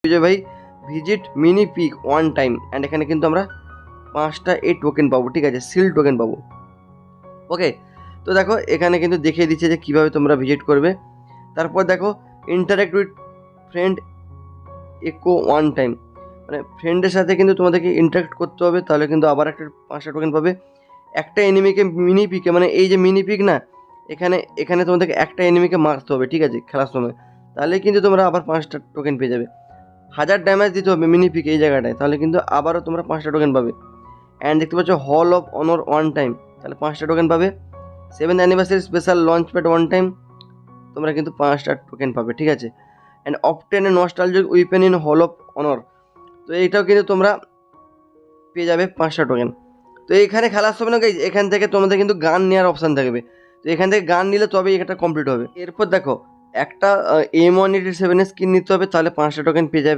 যে ভাই ভিজিট মিনি পিক ওয়ান টাইম, অ্যান্ড এখানে কিন্তু আমরা 5টা এই টোকেন পাবো, ঠিক আছে, সিল টোকেন পাবো। ওকে, তো দেখো এখানে কিন্তু দেখিয়ে দিচ্ছে যে কীভাবে তোমরা ভিজিট করবে। তারপর দেখো ইন্টারেক্ট উইথ ফ্রেন্ড ইকো ওয়ান টাইম, মানে ফ্রেন্ডের সাথে কিন্তু তোমাদেরকে ইন্টারেক্ট করতে হবে, তাহলে কিন্তু আবার একটা 5টা টোকেন পাবে। একটা এনিমিকে মিনি পিকে, মানে এই যে মিনি পিক না, এখানে তোমাদেরকে একটা এনিমিকে মারতে হবে, ঠিক আছে, খেলার সময়, তাহলে কিন্তু তোমরা আবার 5টা টোকেন পেয়ে যাবে। 1000 ড্যামেজ দিতে হবে মিনি পিক এই জায়গাটায়, তাহলে কিন্তু আবারও তোমরা 5টা টোকেন পাবে। অ্যান্ড দেখতে পাচ্ছ হল অফ অনর ওয়ান টাইম, তাহলে 5টা টোকেন পাবে। 7th anniversary special launch pad one time, তোমরা কিন্তু 5টা টোকেন পাবে, ঠিক আছে। And obtain A nostalgic weapon in hall of অনর, তো এইটাও কিন্তু তোমরা পেয়ে যাবে 5টা টোকেন। তো এখানে খেলার সময় না গাইজ, এখান থেকে তোমাদের কিন্তু গান নেওয়ার অপশান থাকবে, তো এখান থেকে গান নিলে তবেই এটা কমপ্লিট হবে। এরপর দেখো একটা M187 স্কিন নিতে হবে, তাহলে 5টা টোকেন পেয়ে যাবে।